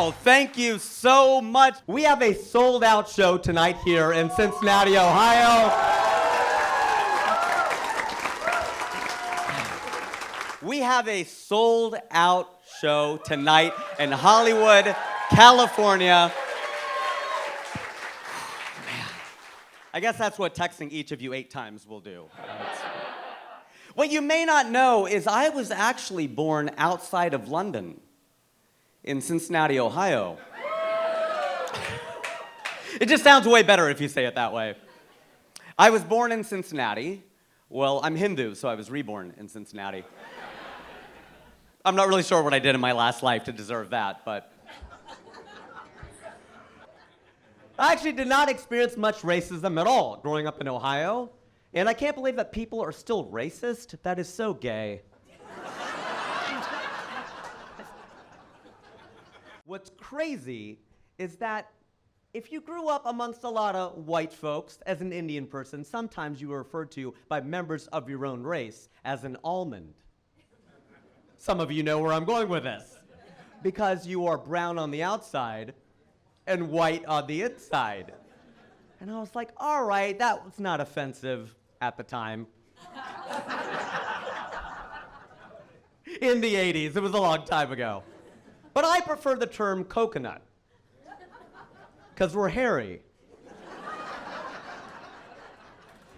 Wow, thank you so much. We have a sold-out show tonight here in Cincinnati, Ohio. We have a sold-out show tonight in Hollywood, California. Man, I guess that's what texting each of you 8 times will do. What you may not know is I was actually born outside of London, in Cincinnati, Ohio. It just sounds way better if you say it that way. I was born in Cincinnati. Well, I'm Hindu, so I was reborn in Cincinnati. I'm not really sure what I did in my last life to deserve that, but... I actually did not experience much racism at all growing up in Ohio, and I can't believe that people are still racist. That is so gay. What's crazy is that if you grew up amongst a lot of white folks as an Indian person, sometimes you were referred to by members of your own race as an almond. Some of you know where I'm going with this. Because you are brown on the outside and white on the inside. And I was like, all right, that was not offensive at the time. In the 80s, it was a long time ago. But I prefer the term coconut, because we're hairy.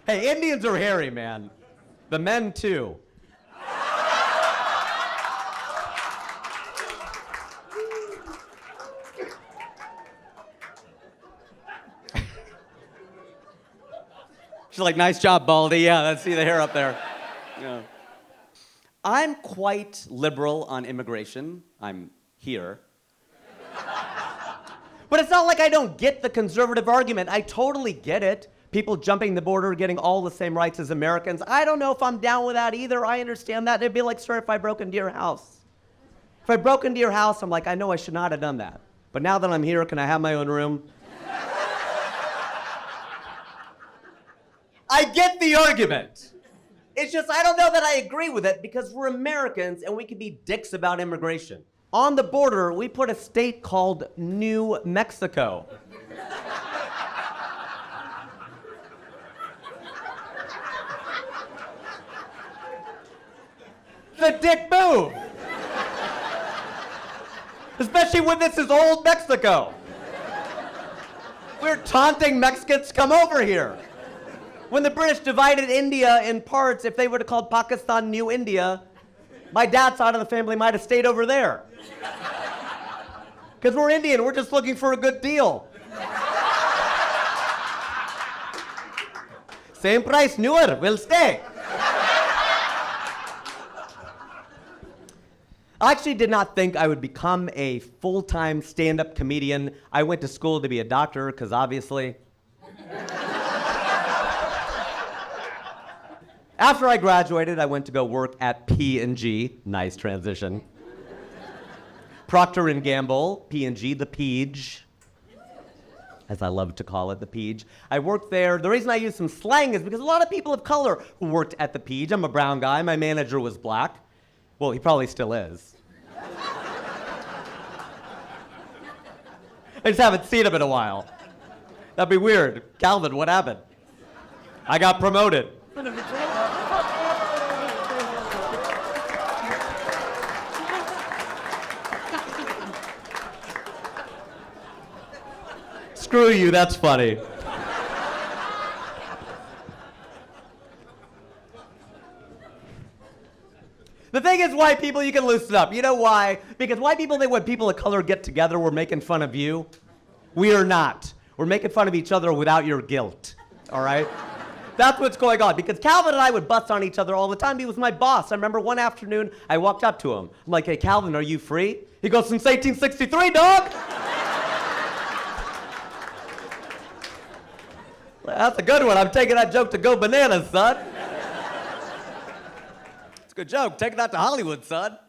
Hey, Indians are hairy, man. The men, too. She's like, nice job, Baldy. Yeah, let's see the hair up there. Yeah. I'm quite liberal on immigration. I'm here. But it's not like I don't get the conservative argument. I totally get it. People jumping the border, getting all the same rights as Americans. I don't know if I'm down with that either. I understand that. It'd be like, sir, if I broke into your house. If I broke into your house, I'm like, I know I should not have done that. But now that I'm here, can I have my own room? I get the argument. It's just, I don't know that I agree with it because we're Americans and we can be dicks about immigration. On the border, we put a state called New Mexico. The dick move. Especially when this is old Mexico. We're taunting Mexicans to come over here. When the British divided India in parts, if they would have called Pakistan New India, my dad's side of the family might have stayed over there. Because we're Indian, we're just looking for a good deal. Same price, newer, we'll stay. I actually did not think I would become a full-time stand-up comedian. I went to school to be a doctor, because obviously. After I graduated, I went to go work at P&G. Nice transition. Procter & Gamble, P&G, the Peach, as I love to call it, the Peach. I worked there. The reason I use some slang is because a lot of people of color who worked at the Peach. I'm a brown guy. My manager was black. Well, he probably still is. I just haven't seen him in a while. That'd be weird. Calvin, what happened? I got promoted. Screw you, that's funny. The thing is, white people, you can loosen up. You know why? Because white people think when people of color get together, we're making fun of you. We are not. We're making fun of each other without your guilt, all right? That's what's going on. Because Calvin and I would bust on each other all the time. He was my boss. I remember one afternoon, I walked up to him. I'm like, hey, Calvin, are you free? He goes, since 1863, dog. That's a good one. I'm taking that joke to go bananas, son. It's a good joke. Taking that to Hollywood, son.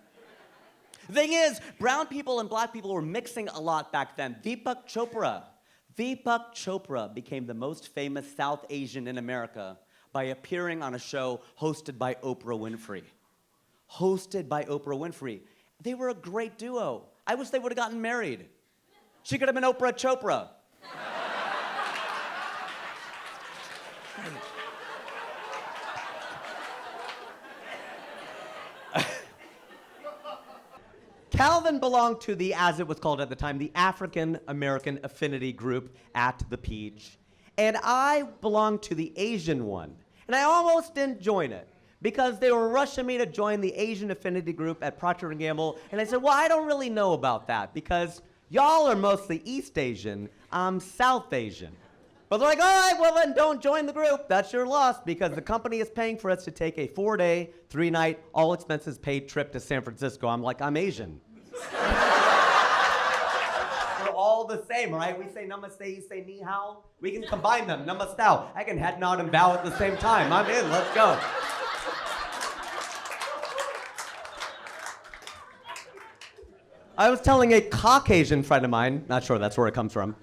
The thing is, brown people and black people were mixing a lot back then. Deepak Chopra became the most famous South Asian in America by appearing on a show hosted by Oprah Winfrey. Hosted by Oprah Winfrey. They were a great duo. I wish they would have gotten married. She could have been Oprah Chopra. Calvin belonged to the, as it was called at the time, the African American Affinity Group at the Peach. And I belonged to the Asian one. And I almost didn't join it because they were rushing me to join the Asian Affinity Group at Procter & Gamble. And I said, well, I don't really know about that because y'all are mostly East Asian. I'm South Asian. But they're like, all right, well then don't join the group. That's your loss because the company is paying for us to take a 4-day, 3-night, all expenses paid trip to San Francisco. I'm like, I'm Asian. We're all the same, right? We say namaste, you say ni hao. We can combine them, namastao. I can head nod and bow at the same time. I'm in, let's go. I was telling a Caucasian friend of mine, not sure that's where it comes from.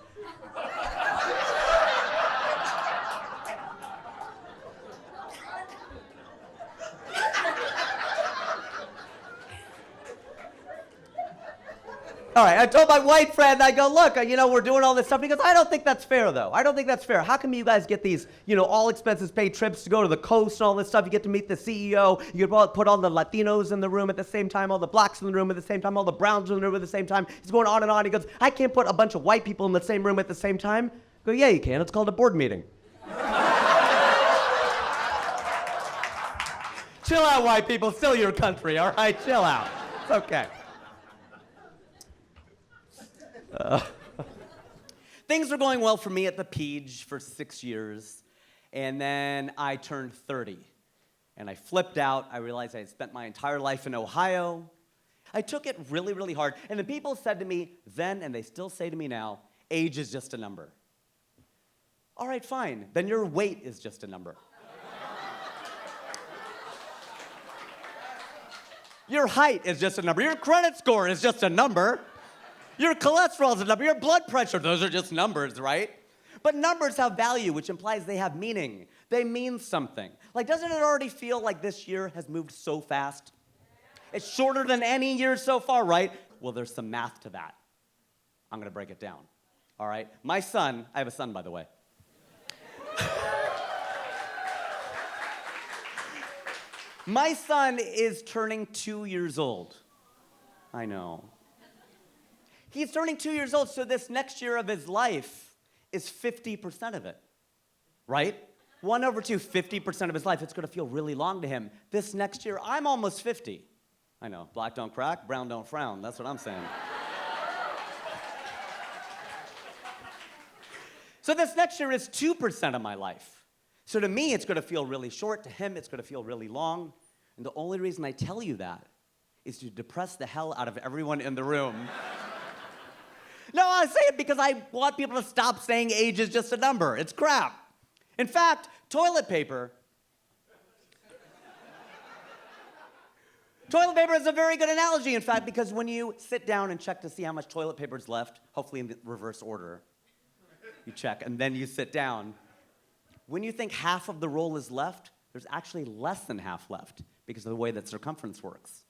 All right, I told my white friend, I go, look, we're doing all this stuff. He goes, I don't think that's fair, though. I don't think that's fair. How come you guys get these, all expenses paid trips to go to the coast and all this stuff? You get to meet the CEO. You get put all the Latinos in the room at the same time, all the blacks in the room at the same time, all the browns in the room at the same time. He's going on and on. He goes, I can't put a bunch of white people in the same room at the same time. I go, yeah, you can. It's called a board meeting. Chill out, white people. Still your country, all right? Chill out. It's okay. Things were going well for me at the Peach for 6 years, and then I turned 30, and I flipped out. I realized I had spent my entire life in Ohio. I took it really, really hard, and the people said to me then, and they still say to me now, age is just a number. All right, fine. Then your weight is just a number. Your height is just a number. Your credit score is just a number. Your cholesterol is a number. Your blood pressure, those are just numbers, right? But numbers have value, which implies they have meaning. They mean something. Like, doesn't it already feel like this year has moved so fast? It's shorter than any year so far, right? Well, there's some math to that. I'm going to break it down, all right? My son, I have a son, by the way. My son is turning 2 years old. I know. He's turning 2 years old, so this next year of his life is 50% of it, right? 1/2, 50% of his life. It's going to feel really long to him. This next year, I'm almost 50. I know, black don't crack, brown don't frown. That's what I'm saying. So this next year is 2% of my life. So to me, it's going to feel really short. To him, it's going to feel really long. And the only reason I tell you that is to depress the hell out of everyone in the room. No, I say it because I want people to stop saying age is just a number. It's crap. In fact, toilet paper is a very good analogy, in fact, because when you sit down and check to see how much toilet paper is left, hopefully in the reverse order, you check, and then you sit down. When you think half of the roll is left, there's actually less than half left because of the way that circumference works.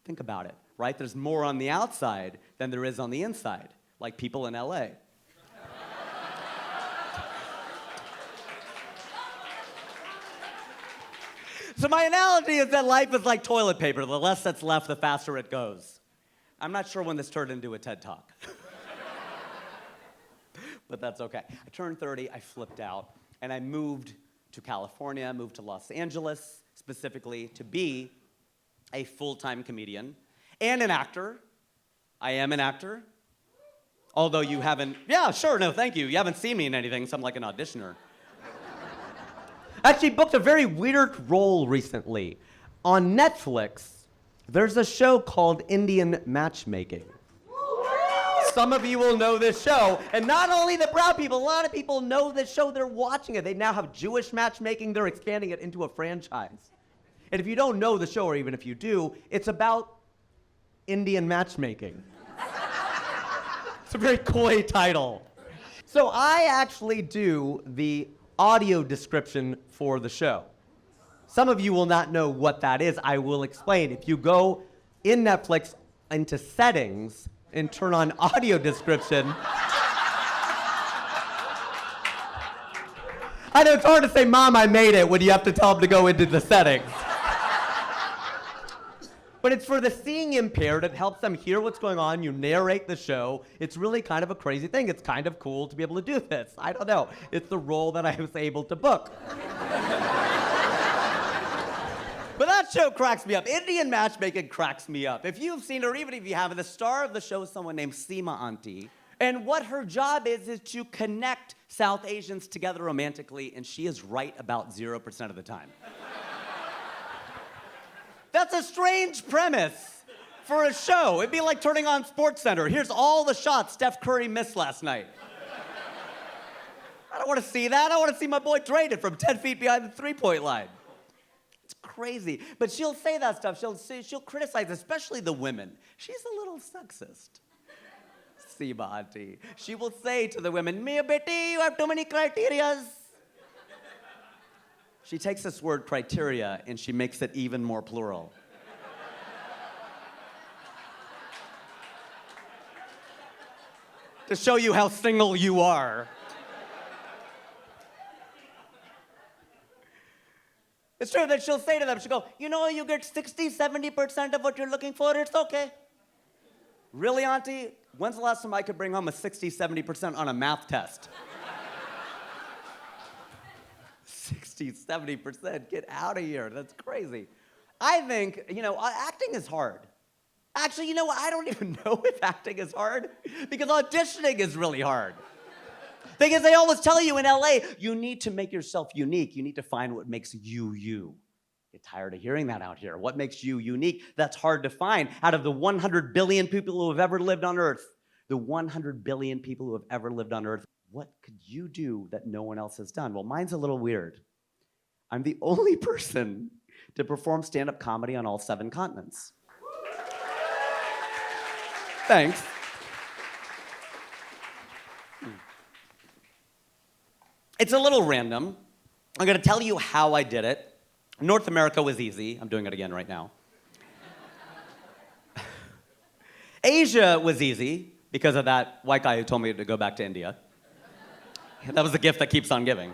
Think about it, right? There's more on the outside than there is on the inside, like people in LA. So my analogy is that life is like toilet paper. The less that's left, the faster it goes. I'm not sure when this turned into a TED Talk. But that's okay. I turned 30, I flipped out, and I moved to California, moved to Los Angeles, specifically to be a full-time comedian and an actor. I am an actor. Although you haven't, yeah, sure, no, thank you. You haven't seen me in anything, so I'm like an auditioner. I actually booked a very weird role recently. On Netflix, there's a show called Indian Matchmaking. Some of you will know this show, and not only the brown people, a lot of people know this show, they're watching it. They now have Jewish matchmaking, they're expanding it into a franchise. And if you don't know the show, or even if you do, it's about Indian matchmaking. It's a very coy title. So I actually do the audio description for the show. Some of you will not know what that is. I will explain. If you go in Netflix into settings, and turn on audio description. I know it's hard to say, Mom, I made it, when you have to tell them to go into the settings. But it's for the seeing impaired. It helps them hear what's going on. You narrate the show. It's really kind of a crazy thing. It's kind of cool to be able to do this. I don't know. It's the role that I was able to book. But that show cracks me up. Indian matchmaking cracks me up. If you've seen it, or even if you haven't, the star of the show is someone named Seema Auntie. And what her job is to connect South Asians together romantically, and she is right about 0% of the time. That's a strange premise for a show. It'd be like turning on SportsCenter. Here's all the shots Steph Curry missed last night. I don't want to see that. I want to see my boy traded from 10 feet behind the three-point line. It's crazy. But she'll say that stuff. She'll criticize, especially the women. She's a little sexist. Seema Auntie. She will say to the women, "Mia beti, you have too many criterias." She takes this word criteria and she makes it even more plural. To show you how single you are. It's true that she'll say to them, she'll go, "You know, you get 60, 70% of what you're looking for, it's okay." Really, Auntie? When's the last time I could bring home a 60, 70% on a math test? 60, 70%, get out of here. That's crazy. I think, acting is hard. Actually, you know what? I don't even know if acting is hard because auditioning is really hard. Thing is, they always tell you in LA, you need to make yourself unique. You need to find what makes you, you. Get tired of hearing that out here. What makes you unique? That's hard to find. Out of the 100 billion people who have ever lived on Earth, the 100 billion people who have ever lived on Earth, what could you do that no one else has done? Well, mine's a little weird. I'm the only person to perform stand-up comedy on all 7 continents. Thanks. It's a little random. I'm gonna tell you how I did it. North America was easy. I'm doing it again right now. Asia was easy because of that white guy who told me to go back to India. That was the gift that keeps on giving.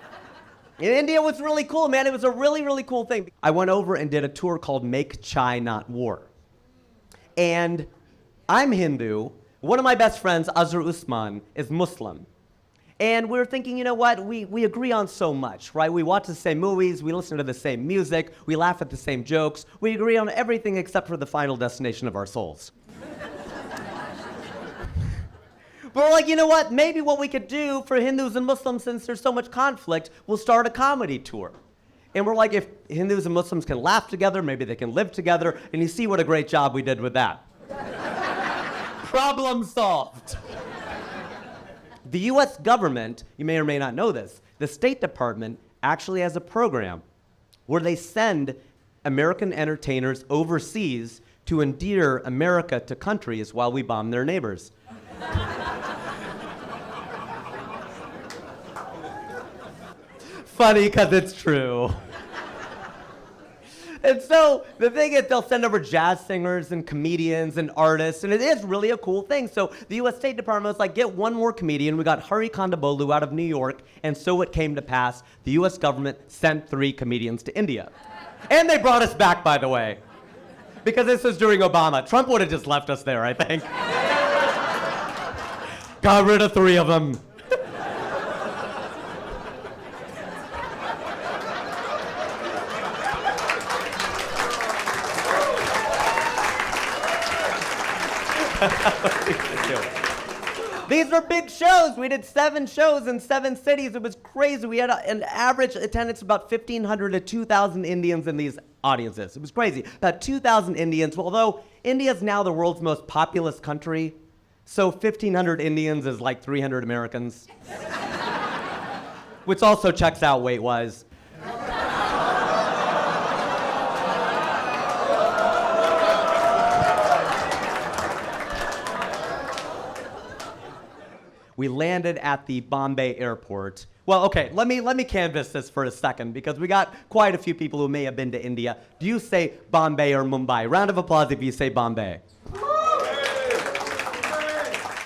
And India was really cool, man. It was a really, really cool thing. I went over and did a tour called Make Chai Not War. And I'm Hindu. One of my best friends, Azhar Usman, is Muslim. And we were thinking, you know what, we agree on so much, right? We watch the same movies, we listen to the same music, we laugh at the same jokes, we agree on everything except for the final destination of our souls. But we're like, you know what, maybe what we could do for Hindus and Muslims, since there's so much conflict, we'll start a comedy tour. And we're like, if Hindus and Muslims can laugh together, maybe they can live together, and you see what a great job we did with that. Problem solved. The US government, you may or may not know this, the State Department actually has a program where they send American entertainers overseas to endear America to countries while we bomb their neighbors. Funny because it's true. And so the thing is, they'll send over jazz singers and comedians and artists, and it is really a cool thing. So the US State Department was like, get one more comedian. We got Hari Kondabolu out of New York, and so it came to pass. The US government sent 3 comedians to India. And they brought us back, by the way, because this was during Obama. Trump would have just left us there, I think. Got rid of 3 of them. These were big shows. We did 7 shows in 7 cities. It was crazy. We had an average attendance of about 1,500 to 2,000 Indians in these audiences. It was crazy. About 2,000 Indians. Well, although India is now the world's most populous country, so 1,500 Indians is like 300 Americans. Which also checks out weight-wise. We landed at the Bombay airport. Well, okay, let me canvass this for a second because we got quite a few people who may have been to India. Do you say Bombay or Mumbai? Round of applause if you say Bombay.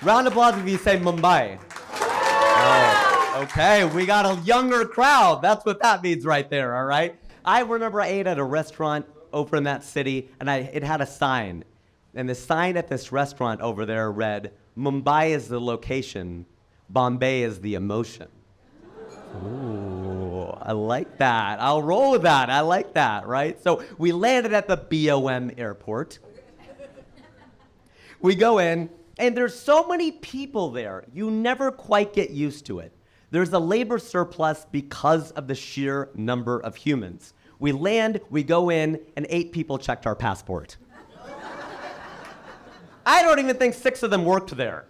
Round of applause if you say Mumbai. Oh, okay, we got a younger crowd. That's what that means right there, all right? I remember I ate at a restaurant over in that city, and it had a sign. And the sign at this restaurant over there read, Mumbai is the location, Bombay is the emotion. Ooh, I like that. I'll roll with that. I like that, right? So we landed at the BOM airport. We go in, and there's so many people there, you never quite get used to it. There's a labor surplus because of the sheer number of humans. We land, we go in, and 8 people checked our passport. I don't even think 6 of them worked there.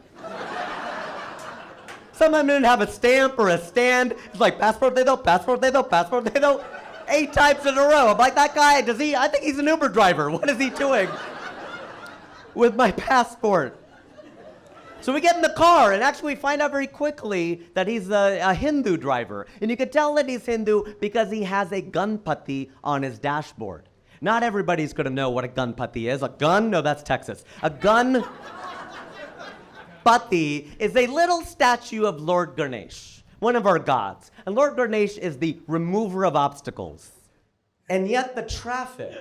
Some of them didn't have a stamp or a stand. It's like, passport de do, passport de do, passport de do. 8 times in a row. I'm like, that guy, I think he's an Uber driver. What is he doing with my passport? So we get in the car, and actually we find out very quickly that he's a Hindu driver. And you can tell that he's Hindu because he has a Ganpati on his dashboard. Not everybody's gonna know what a Ganpati is. A gun? No, that's Texas. A Ganpati is a little statue of Lord Ganesh, one of our gods. And Lord Ganesh is the remover of obstacles. And yet the traffic.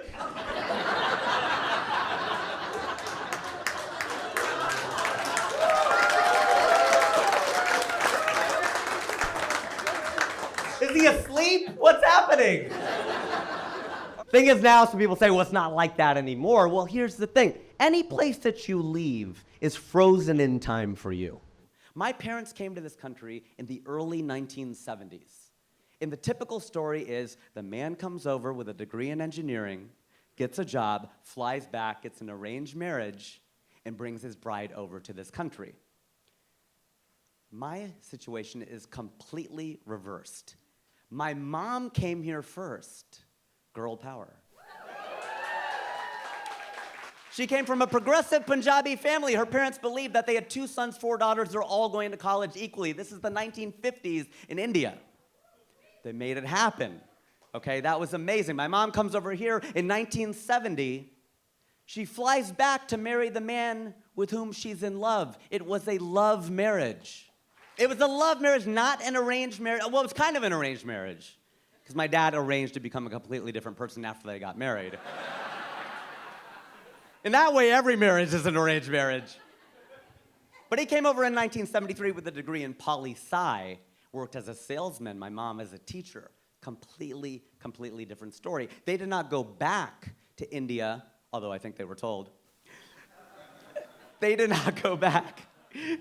Is he asleep? What's happening? Thing is now, some people say, well, it's not like that anymore. Well, here's the thing. Any place that you leave is frozen in time for you. My parents came to this country in the early 1970s. And the typical story is the man comes over with a degree in engineering, gets a job, flies back, gets an arranged marriage, and brings his bride over to this country. My situation is completely reversed. My mom came here first. Girl power. She came from a progressive Punjabi family. Her parents believed that they had 2 sons, 4 daughters. They're all going to college equally. This is the 1950s in India. They made it happen. Okay, that was amazing. My mom comes over here in 1970. She flies back to marry the man with whom she's in love. It was a love marriage. It was a love marriage, not an arranged marriage. Well, it was kind of an arranged marriage, because my dad arranged to become a completely different person after they got married. In that way, every marriage is an arranged marriage. But he came over in 1973 with a degree in poli-sci, worked as a salesman, my mom as a teacher. Completely different story. They did not go back to India, although I think they were told. They did not go back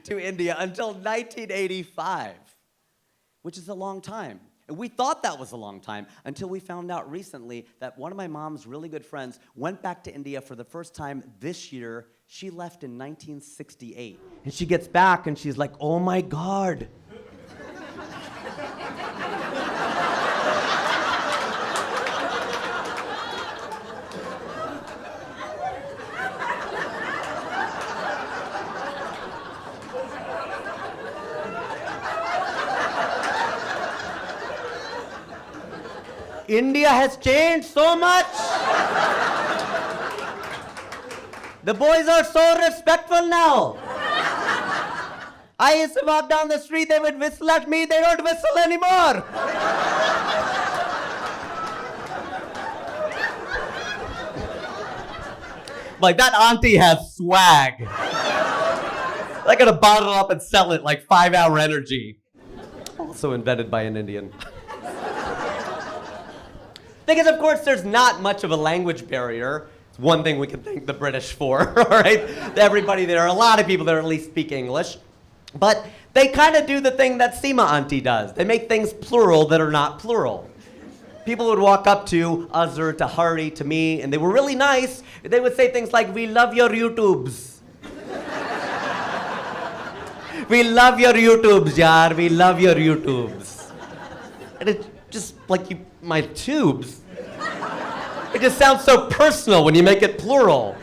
to India until 1985, which is a long time. And we thought that was a long time until we found out recently that one of my mom's really good friends went back to India for the first time this year. She left in 1968. And she gets back and she's like, oh my God. India has changed so much. The boys are so respectful now. I used to walk down the street, they would whistle at me, they don't whistle anymore. Like, that auntie has swag. I gotta bottle up and sell it like 5-hour energy. Also invented by an Indian. Thing is, of course, there's not much of a language barrier. It's one thing we can thank the British for, all right? Everybody there, a lot of people there at least speak English. But they kind of do the thing that Seema auntie does. They make things plural that are not plural. People would walk up to Azhar, to Hari, to me, and they were really nice. They would say things like, we love your YouTubes. We love your YouTubes, yaar. We love your YouTubes. And it's just like my tubes. It just sounds so personal when you make it plural.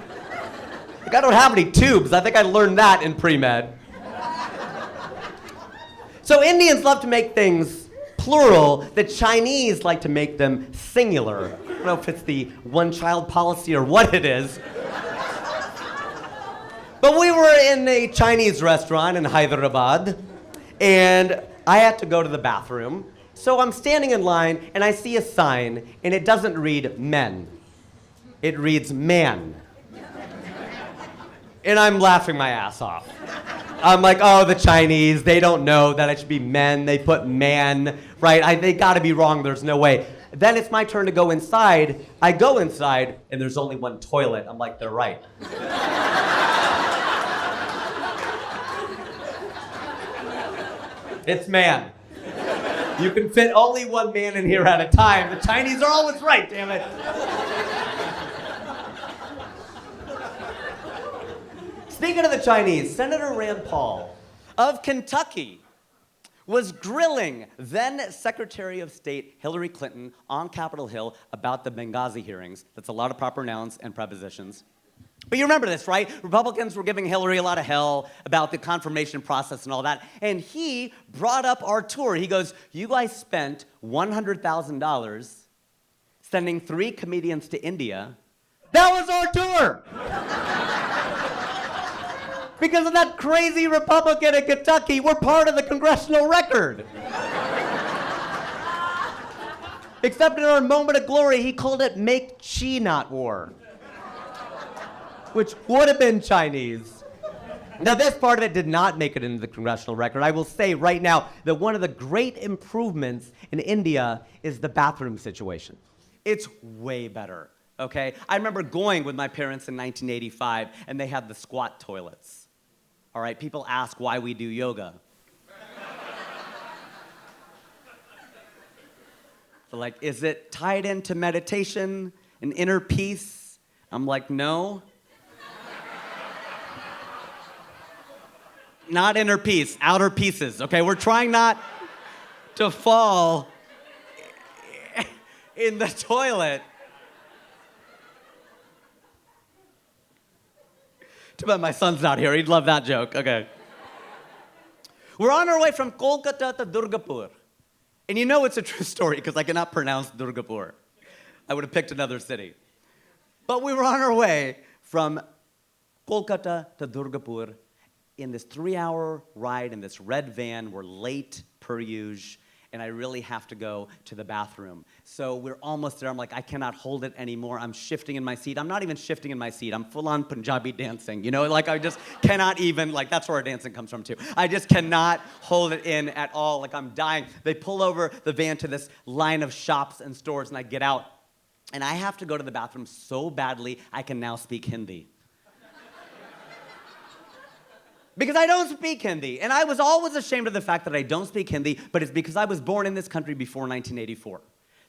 Like, I don't have any tubes. I think I learned that in pre-med. So Indians love to make things plural. The Chinese like to make them singular. I don't know if it's the one-child policy or what it is. But we were in a Chinese restaurant in Hyderabad, and I had to go to the bathroom. So I'm standing in line, and I see a sign, and it doesn't read men. It reads man. And I'm laughing my ass off. I'm like, oh, the Chinese, they don't know that it should be men. They put man, right? They gotta be wrong, there's no way. Then it's my turn to go inside. I go inside, and there's only one toilet. I'm like, they're right. It's man. You can fit only one man in here at a time. The Chinese are always right, damn it. Speaking of the Chinese, Senator Rand Paul of Kentucky was grilling then Secretary of State Hillary Clinton on Capitol Hill about the Benghazi hearings. That's a lot of proper nouns and prepositions. But you remember this, right? Republicans were giving Hillary a lot of hell about the confirmation process and all that. And he brought up our tour. He goes, you guys spent $100,000 sending 3 comedians to India. That was our tour! Because of that crazy Republican in Kentucky, we're part of the congressional record. Except in our moment of glory, he called it Make Chi Not War, which would have been Chinese. Now, this part of it did not make it into the congressional record. I will say right now that one of the great improvements in India is the bathroom situation. It's way better, okay? I remember going with my parents in 1985, and they had the squat toilets. All right, people ask why we do yoga. They're like, is it tied into meditation and inner peace? I'm like, no. Not inner peace, outer pieces, okay? We're trying not to fall in the toilet. Too bad my son's not here. He'd love that joke. Okay. We're on our way from Kolkata to Durgapur. And you know it's a true story because I cannot pronounce Durgapur. I would have picked another city. But we were on our way from Kolkata to Durgapur in this 3-hour ride in this red van. We're late per usual, and I really have to go to the bathroom. So we're almost there. I'm like, I cannot hold it anymore. I'm shifting in my seat. I'm not even shifting in my seat. I'm full-on Punjabi dancing. You know, like I just cannot even, like that's where our dancing comes from too. I just cannot hold it in at all. Like I'm dying. They pull over the van to this line of shops and stores, and I get out. And I have to go to the bathroom so badly, I can now speak Hindi. Because I don't speak Hindi. And I was always ashamed of the fact that I don't speak Hindi, but it's because I was born in this country before 1984.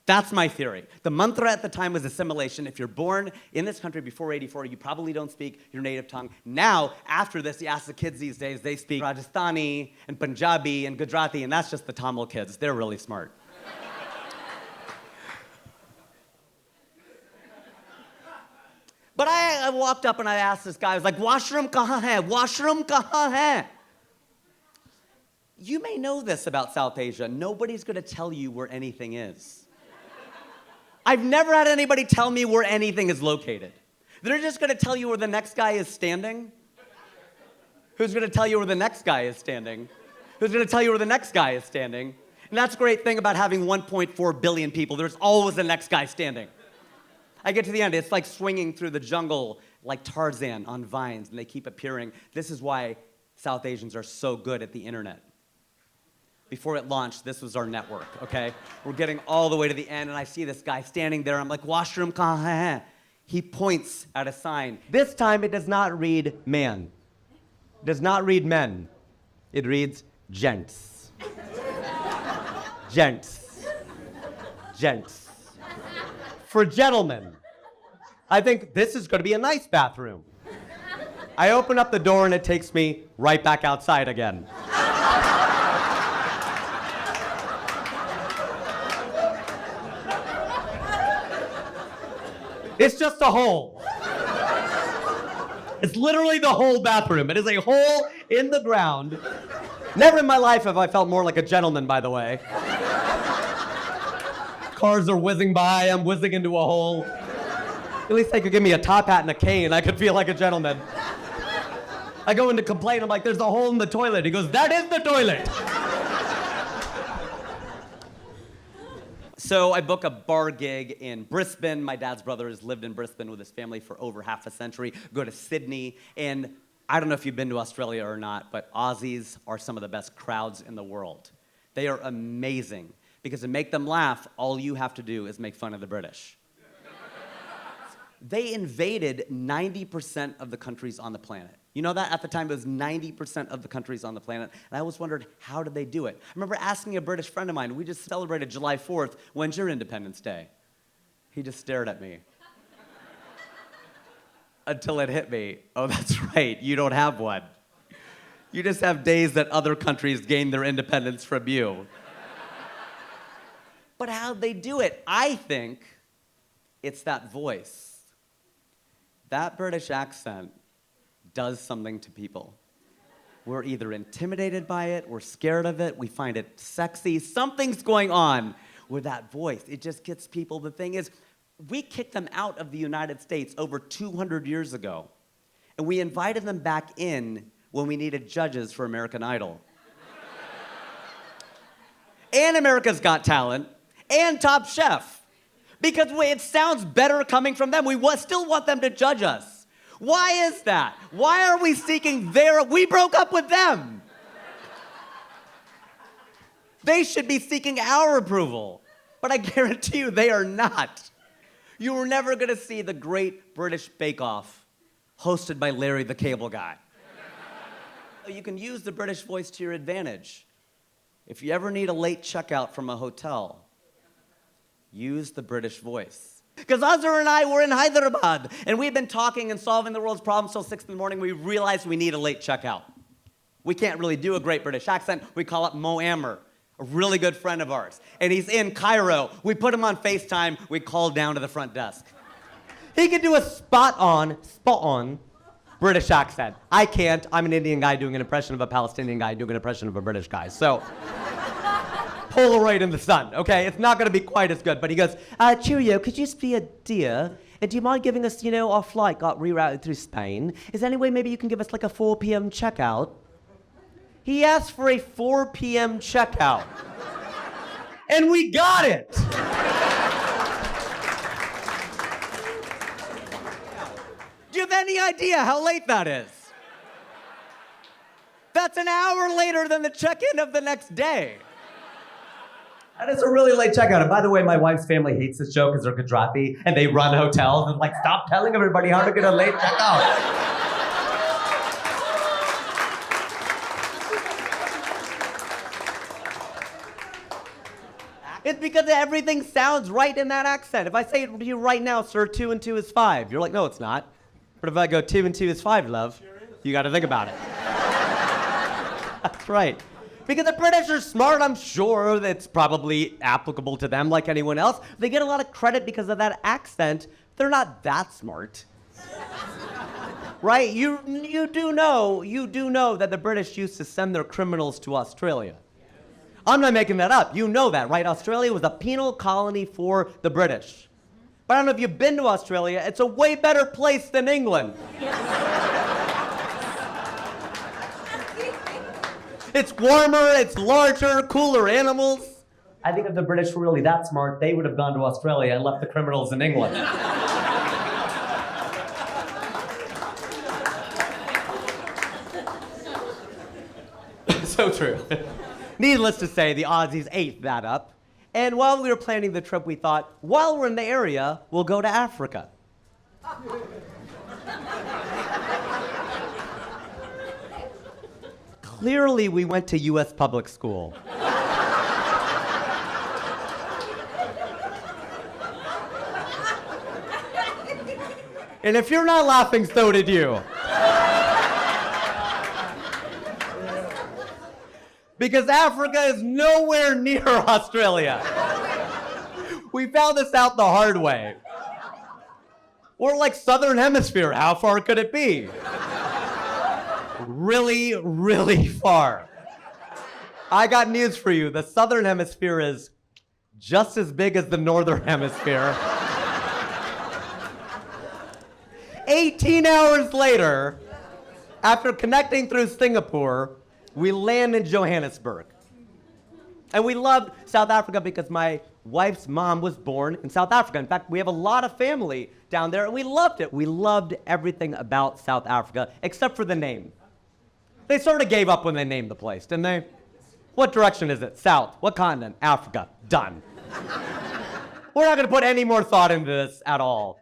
That's my theory. The mantra at the time was assimilation. If you're born in this country before 84, you probably don't speak your native tongue. Now, after this, you ask the kids these days, they speak Rajasthani and Punjabi and Gujarati, and that's just the Tamil kids. They're really smart. But I walked up and I asked this guy, I was like, washroom kahan hai? Washroom kahan hai? You may know this about South Asia. Nobody's gonna tell you where anything is. I've never had anybody tell me where anything is located. They're just gonna tell you where the next guy is standing. Who's gonna tell you where the next guy is standing? Who's gonna tell you where the next guy is standing? And that's the great thing about having 1.4 billion people. There's always the next guy standing. I get to the end, it's like swinging through the jungle like Tarzan on vines, and they keep appearing. This is why South Asians are so good at the internet. Before it launched, this was our network, okay? We're getting all the way to the end, and I see this guy standing there. I'm like, washroom kahan hai? He points at a sign. This time, it does not read man. It does not read men. It reads gents. Gents. Gents. For gentlemen. I think this is going to be a nice bathroom. I open up the door and it takes me right back outside again. It's just a hole. It's literally the whole bathroom. It is a hole in the ground. Never in my life have I felt more like a gentleman, by the way. Cars are whizzing by, I'm whizzing into a hole. At least they could give me a top hat and a cane, I could feel like a gentleman. I go in to complain. I'm like, there's a hole in the toilet. He goes, that is the toilet. So I book a bar gig in Brisbane. My dad's brother has lived in Brisbane with his family for over half a century. Go to Sydney, and I don't know if you've been to Australia or not, but Aussies are some of the best crowds in the world. They are amazing, because to make them laugh, all you have to do is make fun of the British. They invaded 90% of the countries on the planet. You know that? At the time, it was 90% of the countries on the planet. And I always wondered, how did they do it? I remember asking a British friend of mine, we just celebrated July 4th, when's your Independence Day? He just stared at me. Until it hit me, oh, that's right, you don't have one. You just have days that other countries gain their independence from you. But how'd they do it? I think it's that voice. That British accent does something to people. We're either intimidated by it, we're scared of it, we find it sexy. Something's going on with that voice. It just gets people. The thing is, we kicked them out of the United States over 200 years ago, and we invited them back in when we needed judges for American Idol. And America's Got Talent, and Top Chef. Because it sounds better coming from them. We still want them to judge us. Why is that? Why are we seeking we broke up with them. They should be seeking our approval. But I guarantee you they are not. You were never gonna see the Great British Bake Off hosted by Larry the Cable Guy. You can use the British voice to your advantage. If you ever need a late checkout from a hotel, use the British voice. Because Azhar and I were in Hyderabad, and we've been talking and solving the world's problems till 6 in the morning. We realized we need a late checkout. We can't really do a great British accent. We call up Mo Ammer, a really good friend of ours. And he's in Cairo. We put him on FaceTime. We call down to the front desk. He can do a spot on British accent. I can't. I'm an Indian guy doing an impression of a Palestinian guy doing an impression of a British guy. So Polaroid in the sun, okay? It's not gonna be quite as good, but he goes, cheerio, could you just be a dear? And do you mind giving us, our flight got rerouted through Spain. Is there any way maybe you can give us like a 4 p.m. checkout? He asked for a 4 p.m. checkout. And we got it! Do you have any idea how late that is? That's an hour later than the check-in of the next day. And it's a really late checkout. And by the way, my wife's family hates this show because they're Gujarati and they run hotels and stop telling everybody how to get a late checkout. It's because everything sounds right in that accent. If I say to you right now, sir, 2 and 2 is 5, you're like, no, it's not. But if I go 2 and 2 is 5, love, you got to think about it. That's right. Because the British are smart, I'm sure that's probably applicable to them like anyone else. They get a lot of credit because of that accent. They're not that smart. Right? You do know that the British used to send their criminals to Australia. I'm not making that up. You know that, right? Australia was a penal colony for the British. But I don't know if you've been to Australia, it's a way better place than England. It's warmer, it's larger, cooler animals. I think if the British were really that smart, they would have gone to Australia and left the criminals in England. So true. Needless to say, the Aussies ate that up. And while we were planning the trip, we thought, while we're in the area, we'll go to Africa. Clearly, we went to U.S. public school. And if you're not laughing, so did you. Because Africa is nowhere near Australia. We found this out the hard way. We're like Southern Hemisphere. How far could it be? Really, really far. I got news for you. The Southern Hemisphere is just as big as the Northern Hemisphere. 18 hours later, After connecting through Singapore, we land in Johannesburg. And we loved South Africa because my wife's mom was born in South Africa. In fact, we have a lot of family down there, and we loved it. We loved everything about South Africa, except for the name. They sort of gave up when they named the place, didn't they? What direction is it? South. What continent? Africa. Done. We're not going to put any more thought into this at all.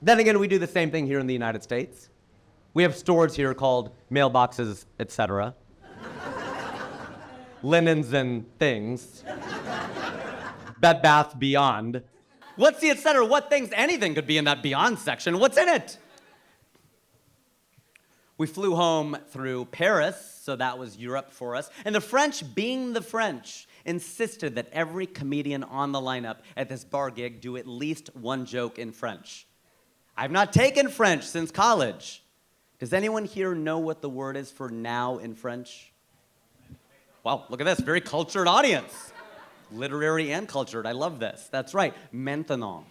Then again, we do the same thing here in the United States. We have stores here called mailboxes, etc. Linens and things. Bed Bath Beyond. What's the etc.? What things? Anything could be in that Beyond section. What's in it? We flew home through Paris, so that was Europe for us. And the French, being the French, insisted that every comedian on the lineup at this bar gig do at least one joke in French. I've not taken French since college. Does anyone here know what the word is for now in French? Wow, look at this, very cultured audience. Literary and cultured, I love this. That's right, maintenant.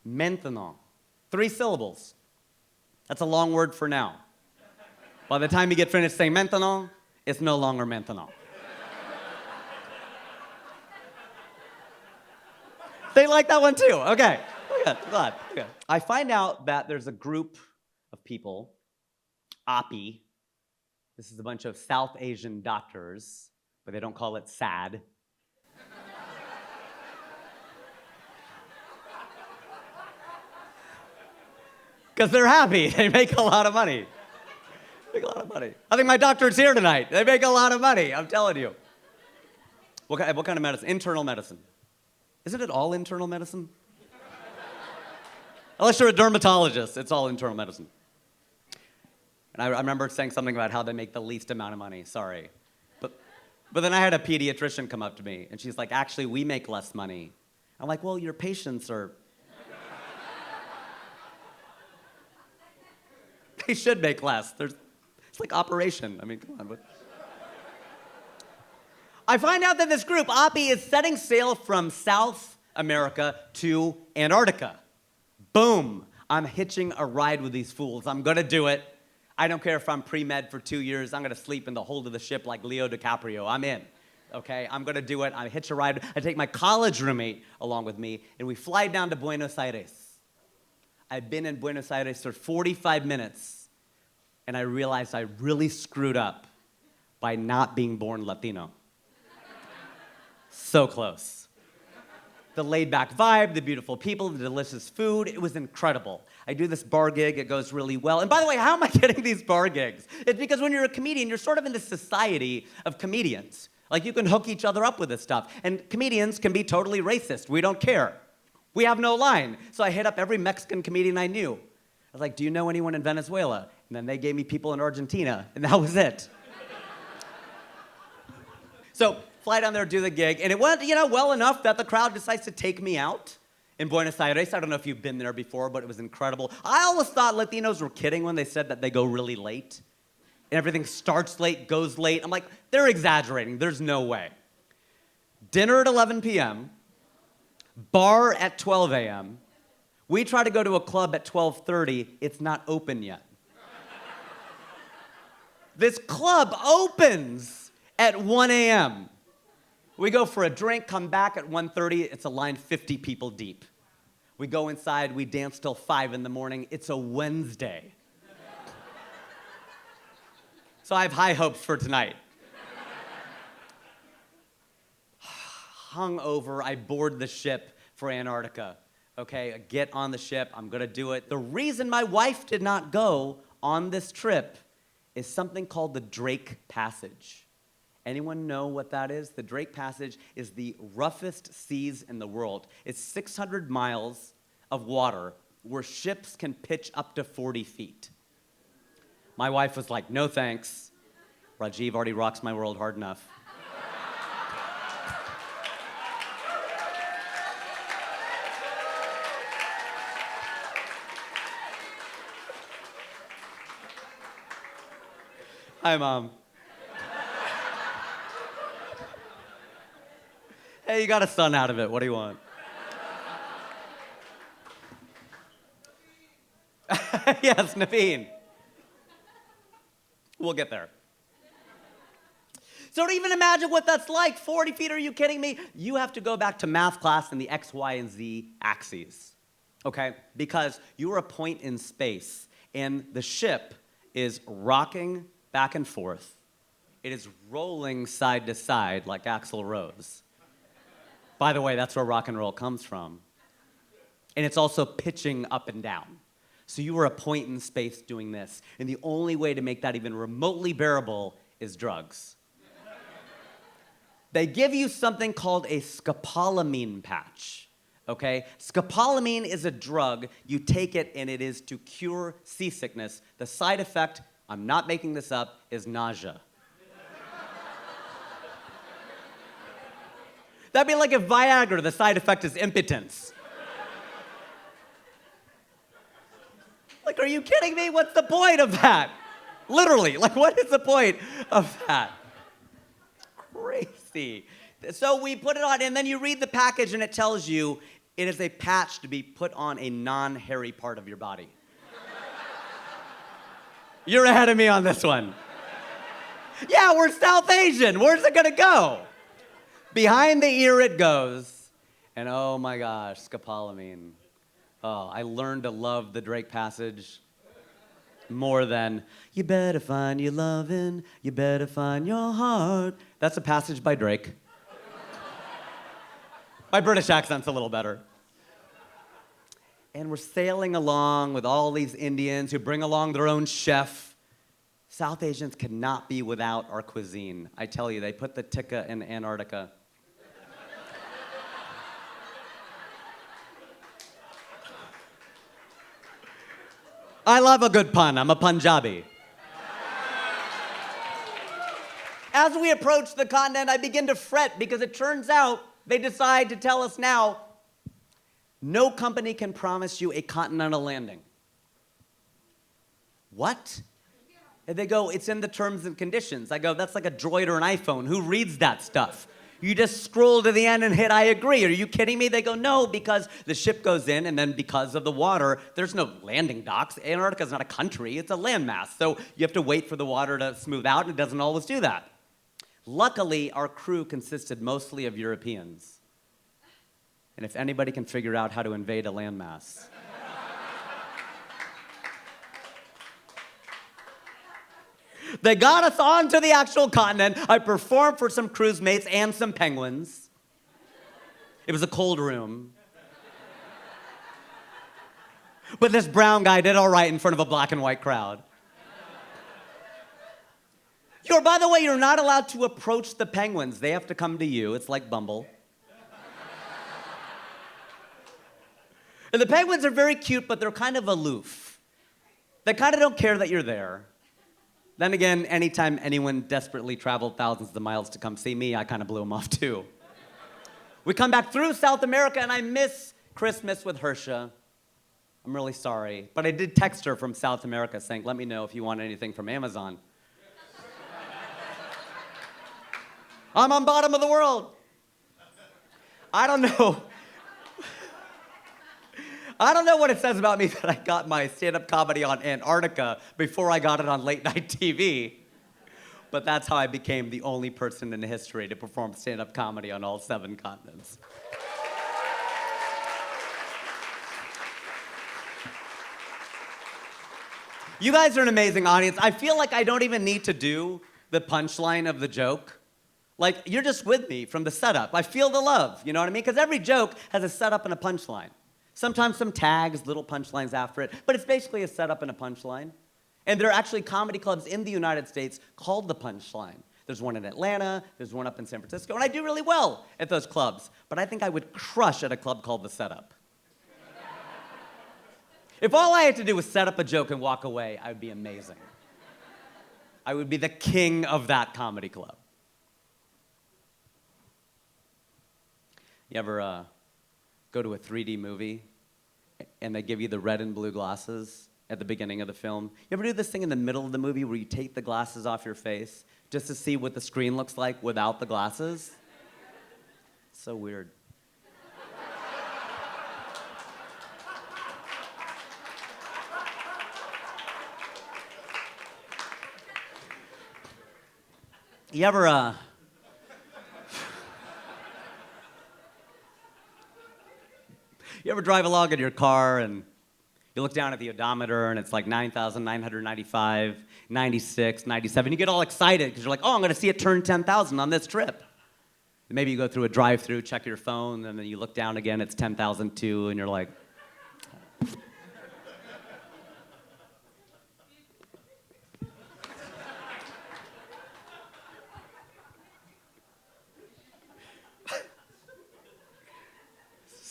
Maintenant. 3 syllables. That's a long word for now. By the time you get finished saying maintenant, it's no longer maintenant. They like that one too, okay. Good, glad, good. I find out that there's a group of people, API, this is a bunch of South Asian doctors, but they don't call it SAD. Because they're happy, they make a lot of money. Make a lot of money. I think my doctor's here tonight. They make a lot of money, I'm telling you. What kind of medicine? Internal medicine. Isn't it all internal medicine? Unless you're a dermatologist, it's all internal medicine. And I remember saying something about how they make the least amount of money, sorry. But then I had a pediatrician come up to me, and she's like, actually, we make less money. I'm like, well, your patients are... They should make less. It's like operation. I mean, come on. I find out that this group, API, is setting sail from South America to Antarctica. Boom. I'm hitching a ride with these fools. I'm going to do it. I don't care if I'm pre-med for 2 years. I'm going to sleep in the hold of the ship like Leo DiCaprio. I'm in. Okay? I'm going to do it. I hitch a ride. I take my college roommate along with me, and we fly down to Buenos Aires. I've been in Buenos Aires for 45 minutes, and I realized I really screwed up by not being born Latino. So close. The laid-back vibe, the beautiful people, the delicious food, it was incredible. I do this bar gig, it goes really well. And by the way, how am I getting these bar gigs? It's because when you're a comedian, you're sort of in this society of comedians. Like, you can hook each other up with this stuff. And comedians can be totally racist. We don't care. We have no line. So I hit up every Mexican comedian I knew. I was like, do you know anyone in Venezuela? And then they gave me people in Argentina, and that was it. So, fly down there, do the gig, and it went, well enough that the crowd decides to take me out in Buenos Aires. I don't know if you've been there before, but it was incredible. I always thought Latinos were kidding when they said that they go really late. And everything starts late, goes late. I'm like, they're exaggerating. There's no way. Dinner at 11 p.m., bar at 12 a.m. We try to go to a club at 12:30. It's not open yet. This club opens at 1 a.m. We go for a drink, come back at 1:30. It's a line 50 people deep. We go inside, we dance till 5 in the morning. It's a Wednesday. So I have high hopes for tonight. Hungover, I board the ship for Antarctica. Okay, I get on the ship, I'm gonna do it. The reason my wife did not go on this trip is something called the Drake Passage. Anyone know what that is? The Drake Passage is the roughest seas in the world. It's 600 miles of water where ships can pitch up to 40 feet. My wife was like, no thanks. Rajiv already rocks my world hard enough. Hi, Mom. Hey, you got a son out of it. What do you want? Yes, Naveen. We'll get there. So to even imagine what that's like, 40 feet, are you kidding me? You have to go back to math class in the X, Y, and Z axes, okay? Because you are a point in space, and the ship is rocking back and forth. It is rolling side to side like Axl Rose. By the way, that's where rock and roll comes from. And it's also pitching up and down. So you are a point in space doing this, and the only way to make that even remotely bearable is drugs. They give you something called a scopolamine patch, okay? Scopolamine is a drug. You take it, and it is to cure seasickness. The side effect, I'm not making this up, is nausea. That'd be like if Viagra, the side effect is impotence. Like, are you kidding me? What's the point of that? Literally, like, what is the point of that? Crazy. So we put it on, and then you read the package, and it tells you it is a patch to be put on a non-hairy part of your body. You're ahead of me on this one. Yeah, we're South Asian. Where's it gonna go? Behind the ear it goes, and oh my gosh, scopolamine. Oh, I learned to love the Drake passage more than, you better find your lovin', you better find your heart. That's a passage by Drake. My British accent's a little better. And we're sailing along with all these Indians who bring along their own chef. South Asians cannot be without our cuisine. I tell you, they put the tikka in Antarctica. I love a good pun. I'm a Punjabi. As we approach the continent, I begin to fret because it turns out they decide to tell us now, no company can promise you a continental landing. What? And they go, it's in the terms and conditions. I go, that's like a Droid or an iPhone. Who reads that stuff? You just scroll to the end and hit I agree. Are you kidding me? They go, no, because the ship goes in, and then because of the water, there's no landing docks. Antarctica is not a country, it's a landmass. So you have to wait for the water to smooth out, and it doesn't always do that. Luckily, our crew consisted mostly of Europeans. And if anybody can figure out how to invade a landmass, they got us onto the actual continent. I performed for some cruise mates and some penguins. It was a cold room. But this brown guy did all right in front of a black and white crowd. By the way, you're not allowed to approach the penguins. They have to come to you. It's like Bumble. And the penguins are very cute, but they're kind of aloof. They kind of don't care that you're there. Then again, anytime anyone desperately traveled thousands of miles to come see me, I kind of blew them off too. We come back through South America, and I miss Christmas with Hersha. I'm really sorry. But I did text her from South America saying, let me know if you want anything from Amazon. I'm on bottom of the world. I don't know. I don't know what it says about me that I got my stand-up comedy on Antarctica before I got it on late-night TV. But that's how I became the only person in history to perform stand-up comedy on all 7 continents. You guys are an amazing audience. I feel like I don't even need to do the punchline of the joke. Like, you're just with me from the setup. I feel the love, you know what I mean? Because every joke has a setup and a punchline. Sometimes some tags, little punchlines after it, but it's basically a setup and a punchline. And there are actually comedy clubs in the United States called The Punchline. There's one in Atlanta, there's one up in San Francisco, and I do really well at those clubs. But I think I would crush at a club called The Setup. If all I had to do was set up a joke and walk away, I would be amazing. I would be the king of that comedy club. You ever go to a 3D movie and they give you the red and blue glasses at the beginning of the film? You ever do this thing in the middle of the movie where you take the glasses off your face just to see what the screen looks like without the glasses? It's so weird. You ever, you ever drive along in your car and you look down at the odometer and it's like 9,995, 96, 97. You get all excited because you're like, oh, I'm going to see it turn 10,000 on this trip. And maybe you go through a drive-through, check your phone, and then you look down again, it's 10,002, and you're like,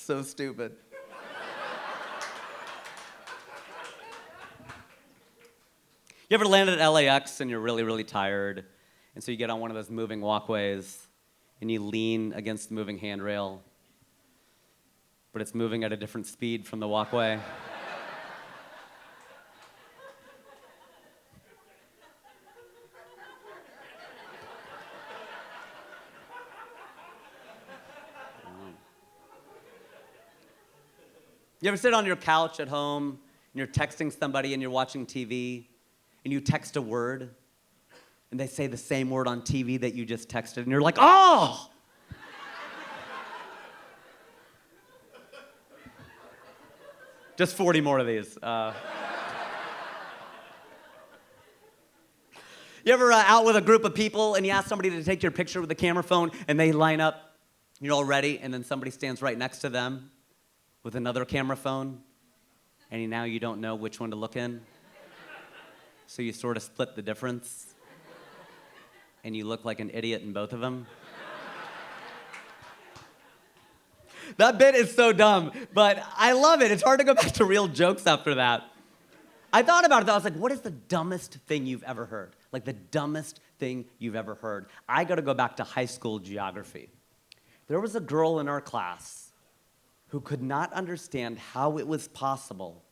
so stupid. You ever landed at LAX and you're really, really tired, and so you get on one of those moving walkways and you lean against the moving handrail, but it's moving at a different speed from the walkway? You ever sit on your couch at home and you're texting somebody and you're watching TV and you text a word and they say the same word on TV that you just texted and you're like, oh! Just 40 more of these. You ever out with a group of people and you ask somebody to take your picture with a camera phone and they line up, you're all ready, and then somebody stands right next to them with another camera phone, and now you don't know which one to look in? So you sort of split the difference, and you look like an idiot in both of them. That bit is so dumb, but I love it. It's hard to go back to real jokes after that. I thought about it, though. I was like, what is the dumbest thing you've ever heard? Like, the dumbest thing you've ever heard. I got to go back to high school geography. There was a girl in our class who could not understand how it was possible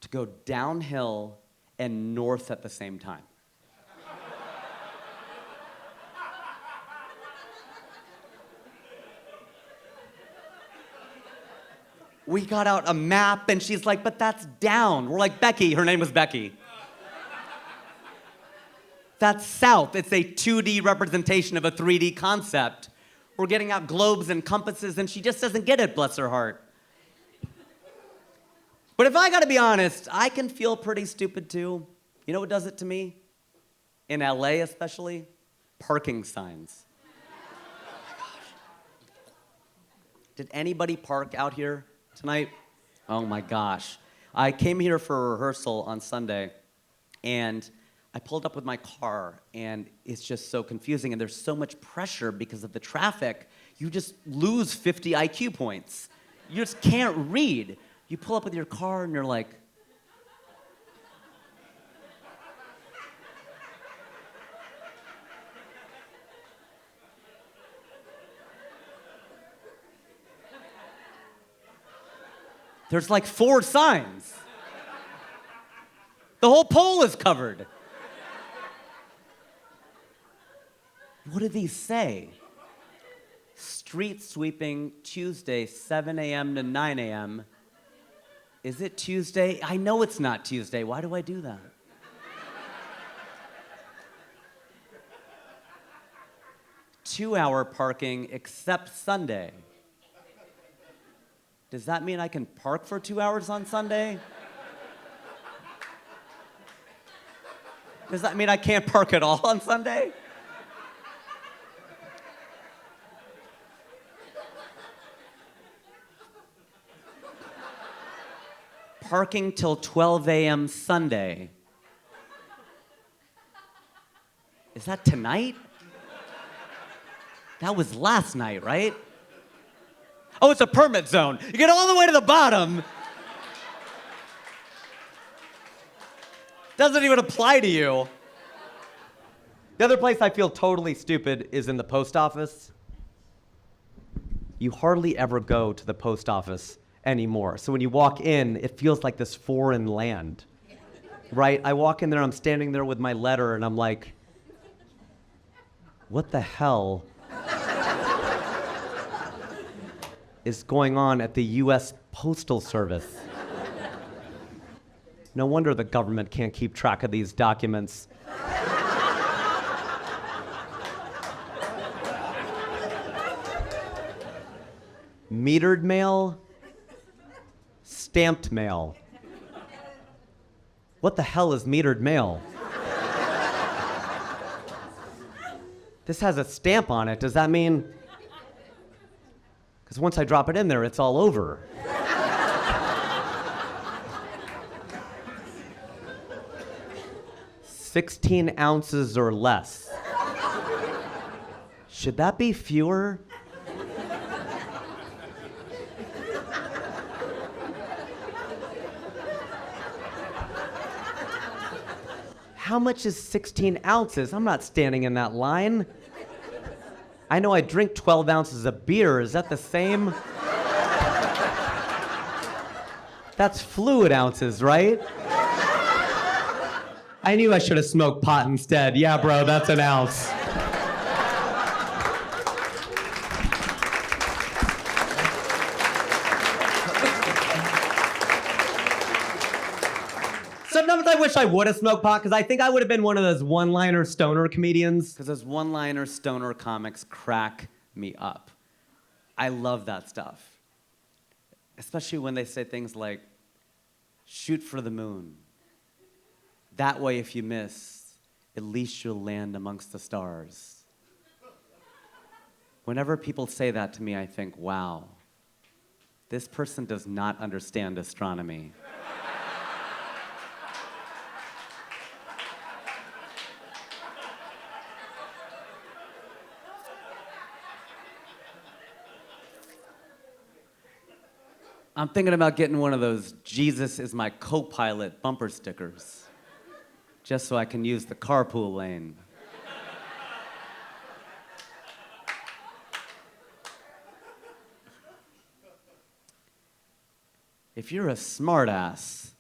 to go downhill and north at the same time. We got out a map, and she's like, but that's down. We're like, Becky, her name was Becky. That's south. It's a 2D representation of a 3D concept. We're getting out globes and compasses, and she just doesn't get it, bless her heart. But if I gotta be honest, I can feel pretty stupid too. You know what does it to me? In LA especially, parking signs. Oh my gosh. Did anybody park out here tonight? Oh my gosh. I came here for a rehearsal on Sunday, and I pulled up with my car, and it's just so confusing, and there's so much pressure because of the traffic, you just lose 50 IQ points. You just can't read. You pull up with your car, and you're like, there's like 4 signs. The whole pole is covered. What do these say? Street sweeping Tuesday, 7 a.m. to 9 a.m. Is it Tuesday? I know it's not Tuesday. Why do I do that? Two-hour parking except Sunday. Does that mean I can park for 2 hours on Sunday? Does that mean I can't park at all on Sunday? Parking till 12 a.m. Sunday. Is that tonight? That was last night, right? Oh, it's a permit zone. You get all the way to the bottom. Doesn't even apply to you. The other place I feel totally stupid is in the post office. You hardly ever go to the post office anymore. So when you walk in, it feels like this foreign land, right? I walk in there, I'm standing there with my letter, and I'm like, what the hell is going on at the U.S. Postal Service? No wonder the government can't keep track of these documents. Metered mail? Stamped mail. What the hell is metered mail? This has a stamp on it. Does that mean? Because once I drop it in there, it's all over. "16 ounces or less." Should that be fewer? How much is 16 ounces? I'm not standing in that line. I know I drink 12 ounces of beer. Is that the same? That's fluid ounces, right? I knew I should have smoked pot instead. Yeah, bro, that's an ounce. Sometimes I wish I would have smoked pot because I think I would have been one of those one-liner stoner comedians. Because those one-liner stoner comics crack me up. I love that stuff. Especially when they say things like, "Shoot for the moon. That way if you miss, at least you'll land amongst the stars." Whenever people say that to me, I think, wow, this person does not understand astronomy. I'm thinking about getting one of those "Jesus is my co-pilot" bumper stickers, just so I can use the carpool lane. If you're a smartass,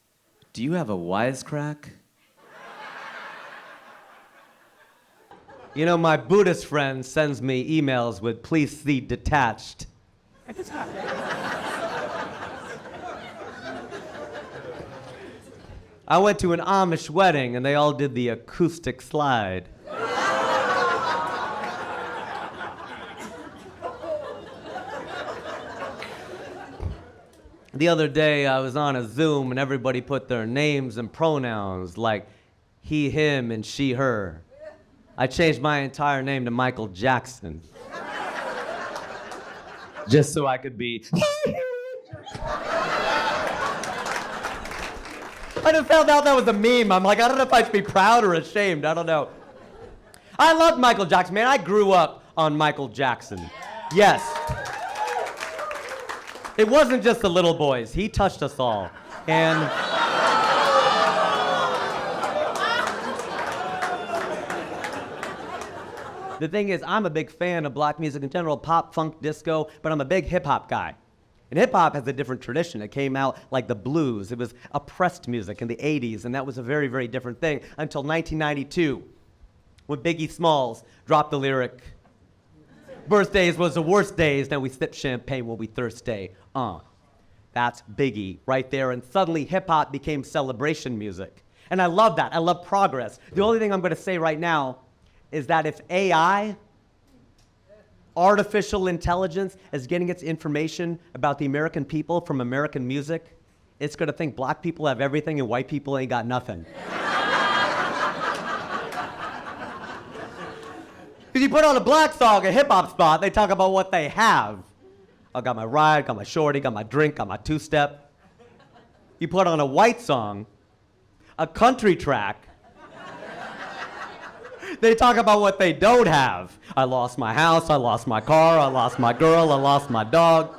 do you have a wisecrack? You know, my Buddhist friend sends me emails with "please see detached." I went to an Amish wedding and they all did the acoustic slide. The other day I was on a Zoom and everybody put their names and pronouns like he, him, and she, her. I changed my entire name to Michael Jackson. Just so I could be. I just found out that was a meme. I'm like, I don't know if I should be proud or ashamed. I don't know. I loved Michael Jackson, man. I grew up on Michael Jackson. Yes. It wasn't just the little boys. He touched us all. And the thing is, I'm a big fan of black music in general, pop, funk, disco, but I'm a big hip-hop guy. And hip-hop has a different tradition. It came out like the blues. It was oppressed music in the 80s, and that was a very, very different thing until 1992, when Biggie Smalls dropped the lyric, "Birthdays was the worst days, now we sip champagne when we thirsty." That's Biggie right there, and suddenly hip-hop became celebration music. And I love that. I love progress. The only thing I'm gonna say right now is that if AI, artificial intelligence, is getting its information about the American people from American music, it's gonna think black people have everything and white people ain't got nothing. Because you put on a black song, a hip-hop spot, they talk about what they have. I got my ride, got my shorty, got my drink, got my two-step. You put on a white song, a country track, they talk about what they don't have. I lost my house, I lost my car, I lost my girl, I lost my dog.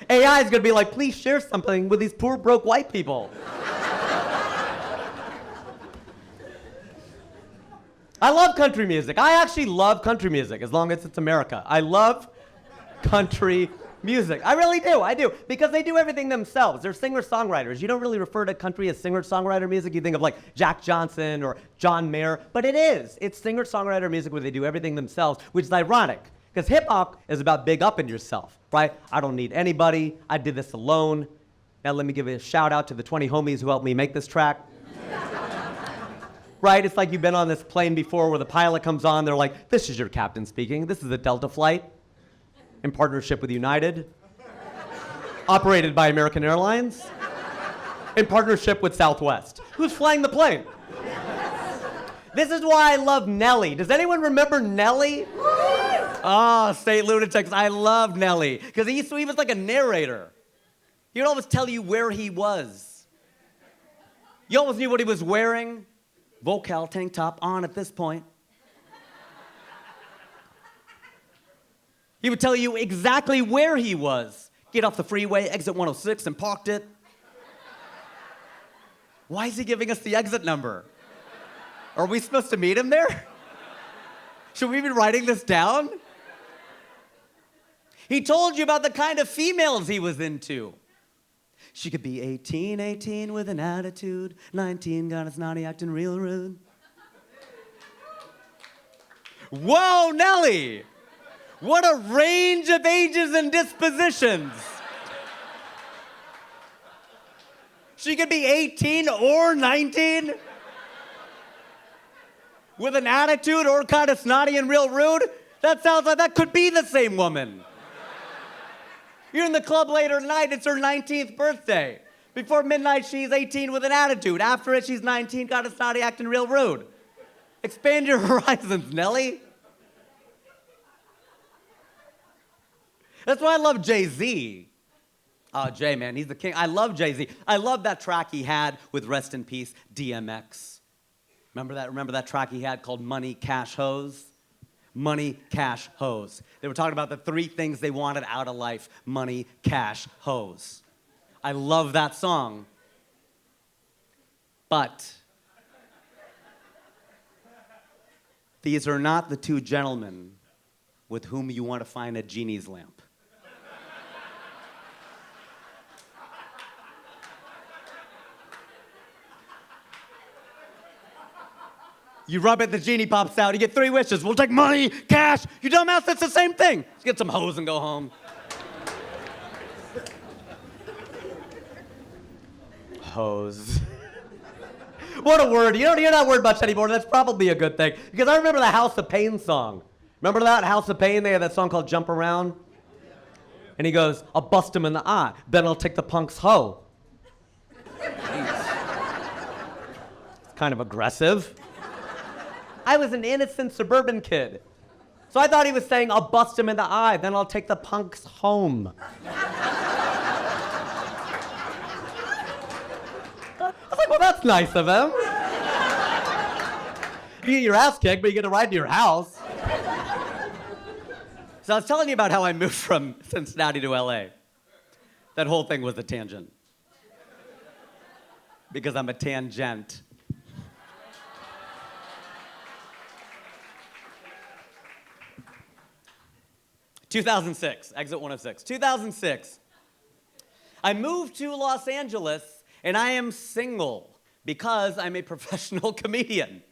AI is gonna be like, please share something with these poor, broke white people. I love country music. I actually love country music, as long as it's America. I love country music. I really do, I do. Because they do everything themselves. They're singer-songwriters. You don't really refer to country as singer-songwriter music. You think of like Jack Johnson or John Mayer, but it is. It's singer-songwriter music where they do everything themselves, which is ironic. Because hip-hop is about big upping yourself, right? I don't need anybody. I did this alone. Now let me give a shout out to the 20 homies who helped me make this track. Right? It's like you've been on this plane before where the pilot comes on, they're like, this is your captain speaking. This is a Delta flight. in partnership with United, operated by American Airlines, in partnership with Southwest. Who's flying the plane? This is why I love Nelly. Does anyone remember Nelly? Oh, State Lunatics, I love Nelly. Because he was like a narrator. He would always tell you where he was. You always knew what he was wearing. Vocal tank top on at this point. He would tell you exactly where he was. Get off the freeway, exit 106, and parked it. Why is he giving us the exit number? Are we supposed to meet him there? Should we be writing this down? He told you about the kind of females he was into. She could be 18 with an attitude, 19 got a snotty acting real rude. Whoa, Nelly! What a range of ages and dispositions. She could be 18 or 19 with an attitude or kind of snotty and real rude. That sounds like that could be the same woman. You're in the club later tonight, it's her 19th birthday. Before midnight, she's 18 with an attitude. After it, she's 19, got a snotty acting real rude. Expand your horizons, Nelly. That's why I love Jay-Z. Oh, Jay, man, he's the king. I love Jay-Z. I love that track he had with, rest in peace, DMX. Remember that? Remember that track he had called Money, Cash, Hoes? Money, cash, hoes. They were talking about the 3 things they wanted out of life. Money, cash, hoes. I love that song. But these are not the 2 gentlemen with whom you want to find a genie's lamp. You rub it, the genie pops out, you get 3 wishes. We'll take money, cash. You dumbass, that's the same thing. Just get some hose and go home. Hose. What a word. You don't hear that word much anymore. That's probably a good thing. Because I remember the House of Pain song. Remember that? House of Pain? They had that song called Jump Around. And he goes, I'll bust him in the eye, then I'll take the punk's hoe. It's kind of aggressive. I was an innocent suburban kid. So I thought he was saying, I'll bust him in the eye, then I'll take the punks home. I was like, well, that's nice of him. You get your ass kicked, but you get to ride to your house. So I was telling you about how I moved from Cincinnati to LA. That whole thing was a tangent. Because I'm a tangent. 2006, exit 106. 2006. I moved to Los Angeles, and I am single because I'm a professional comedian.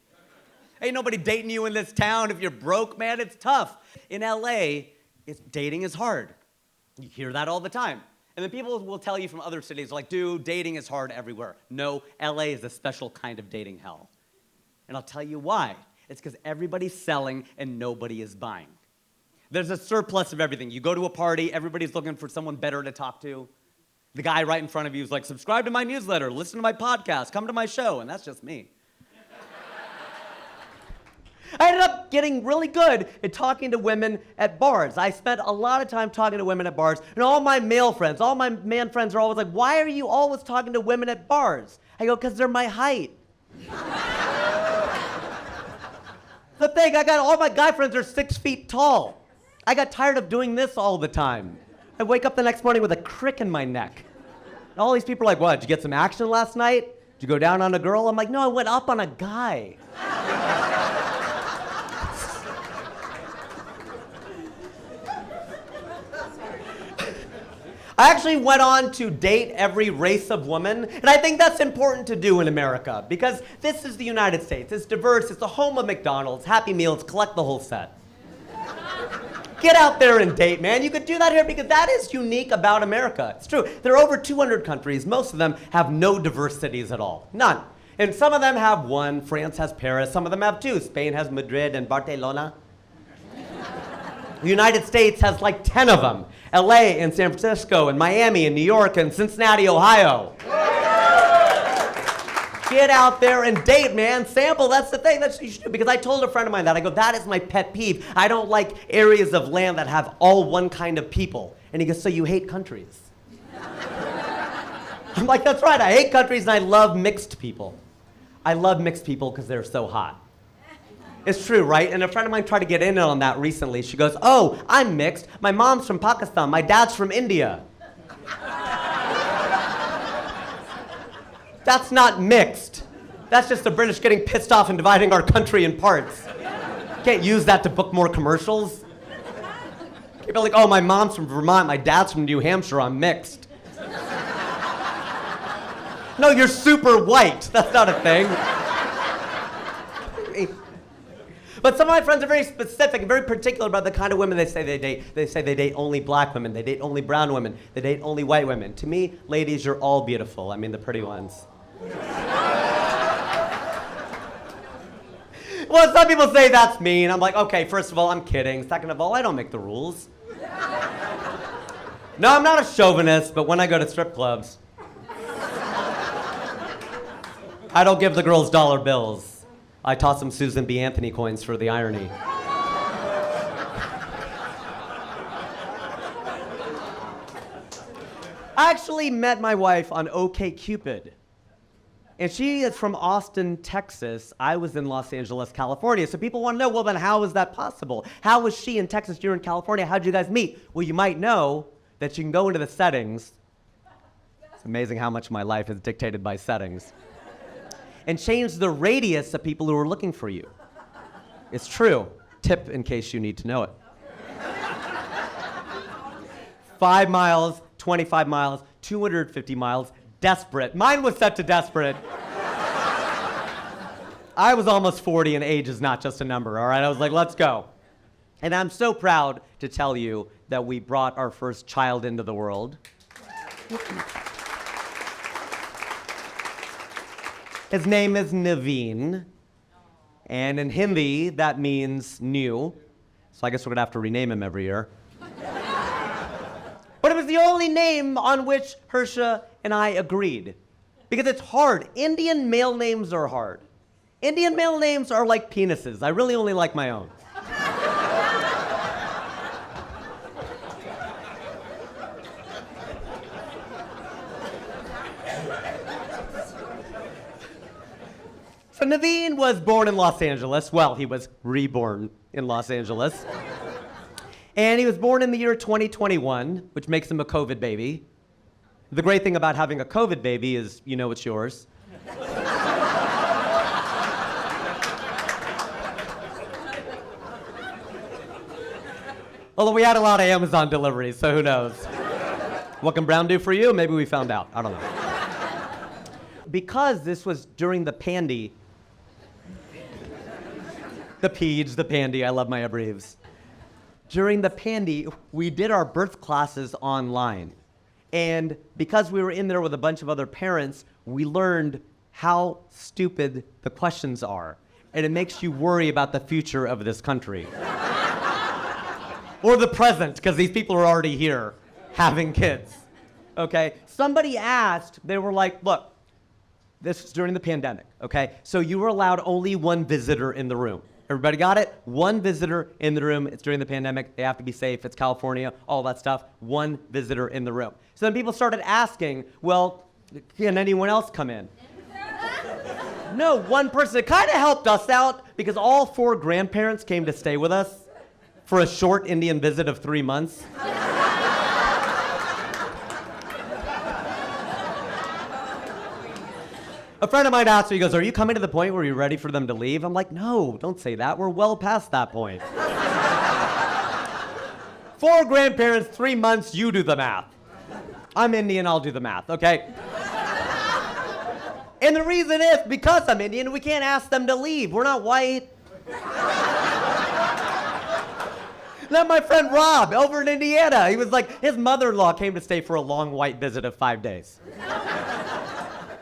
Ain't nobody dating you in this town. If you're broke, man, it's tough. In LA, dating is hard. You hear that all the time. And then people will tell you from other cities, like, dude, dating is hard everywhere. No, LA is a special kind of dating hell. And I'll tell you why. It's because everybody's selling and nobody is buying. There's a surplus of everything. You go to a party, everybody's looking for someone better to talk to. The guy right in front of you is like, subscribe to my newsletter, listen to my podcast, come to my show, and that's just me. I ended up getting really good at talking to women at bars. I spent a lot of time talking to women at bars, and all my male friends, all my man friends are always like, why are you always talking to women at bars? I go, because they're my height. The thing, all my guy friends are 6 feet tall. I got tired of doing this all the time. I wake up the next morning with a crick in my neck. And all these people are like, what, did you get some action last night? Did you go down on a girl? I'm like, no, I went up on a guy. I actually went on to date every race of woman, and I think that's important to do in America, because this is the United States. It's diverse, it's the home of McDonald's, Happy Meals, collect the whole set. Get out there and date, man. You could do that here because that is unique about America. It's true. There are over 200 countries. Most of them have no diverse cities at all. None. And some of them have 1. France has Paris. Some of them have 2. Spain has Madrid and Barcelona. The United States has like 10 of them. LA and San Francisco and Miami and New York and Cincinnati, Ohio. Get out there and date, man. Sample, that's the thing that you should do. Because I told a friend of mine that. I go, that is my pet peeve. I don't like areas of land that have all one kind of people. And he goes, so you hate countries? I'm like, that's right. I hate countries and I love mixed people. I love mixed people because they're so hot. It's true, right? And a friend of mine tried to get in on that recently. She goes, oh, I'm mixed. My mom's from Pakistan. My dad's from India. That's not mixed. That's just the British getting pissed off and dividing our country in parts. Can't use that to book more commercials. Can't be like, oh, my mom's from Vermont, my dad's from New Hampshire, I'm mixed. No, you're super white. That's not a thing. But some of my friends are very specific and very particular about the kind of women they say they date. They say they date only black women, they date only brown women, they date only white women. To me, ladies, you're all beautiful. I mean, the pretty ones. Well, some people say that's mean. I'm like, okay, first of all, I'm kidding. Second of all, I don't make the rules. No, I'm not a chauvinist, but when I go to strip clubs, I don't give the girls dollar bills. I toss them Susan B. Anthony coins for the irony. I actually met my wife on OkCupid. And she is from Austin, Texas. I was in Los Angeles, California. So people want to know, well, then how is that possible? How was she in Texas, you're in California? How'd you guys meet? Well, you might know that you can go into the settings. It's amazing how much my life is dictated by settings. And change the radius of people who are looking for you. It's true. Tip in case you need to know it. 5 miles, 25 miles, 250 miles, desperate. Mine was set to desperate. I was almost 40 and age is not just a number, all right? I was like, let's go. And I'm so proud to tell you that we brought our first child into the world. His name is Naveen, and in Hindi, that means new. So I guess we're gonna have to rename him every year. But it was the only name on which Harsha and I agreed. Because it's hard. Indian male names are hard. Indian male names are like penises. I really only like my own. So Naveen was born in Los Angeles. Well, he was reborn in Los Angeles. And he was born in the year 2021, which makes him a COVID baby. The great thing about having a COVID baby is you know it's yours. Although we had a lot of Amazon deliveries, so who knows? What can Brown do for you? Maybe we found out. I don't know. Because this was during the pandy, the page, the pandy, I love my abbreviations. During the pandy, we did our birth classes online. And because we were in there with a bunch of other parents, we learned how stupid the questions are. And it makes you worry about the future of this country. Or the present, because these people are already here having kids. Okay? Somebody asked, they were like, look, this was during the pandemic, okay? So you were allowed only one visitor in the room. Everybody got it? One visitor in the room. It's during the pandemic. They have to be safe. It's California, all that stuff. One visitor in the room. So then people started asking, well, can anyone else come in? No, one person. It kind of helped us out because all 4 grandparents came to stay with us for a short Indian visit of 3 months. A friend of mine asked me, he goes, are you coming to the point where you're ready for them to leave? I'm like, no, don't say that. We're well past that point. 4 grandparents, 3 months, you do the math. I'm Indian, I'll do the math, okay? And the reason is, because I'm Indian, we can't ask them to leave. We're not white. Now my friend Rob, over in Indiana, he was like, his mother-in-law came to stay for a long white visit of 5 days.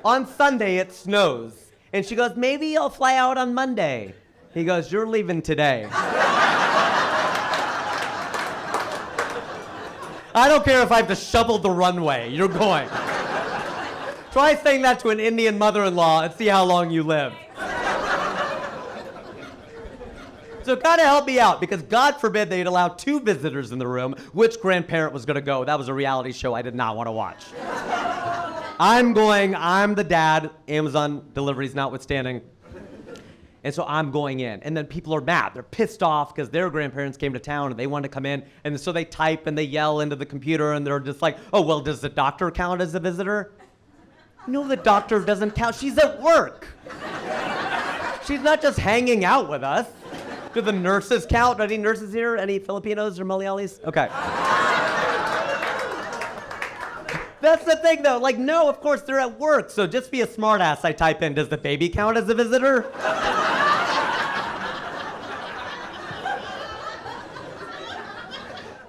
On Sunday, it snows. And she goes, maybe I'll fly out on Monday. He goes, you're leaving today. I don't care if I have to shovel the runway. You're going. Try saying that to an Indian mother-in-law and see how long you live. So kind of help me out, because God forbid they'd allow 2 visitors in the room. Which grandparent was going to go? That was a reality show I did not want to watch. I'm the dad, Amazon deliveries notwithstanding. And so I'm going in. And then people are mad. They're pissed off because their grandparents came to town and they wanted to come in. And so they type and they yell into the computer and they're just like, oh, well, does the doctor count as a visitor? No, the doctor doesn't count. She's at work. She's not just hanging out with us. Do the nurses count? Any nurses here? Any Filipinos or Malayalis? Okay. That's the thing, though. Like, no, of course, they're at work. So just be a smartass. I type in, does the baby count as a visitor?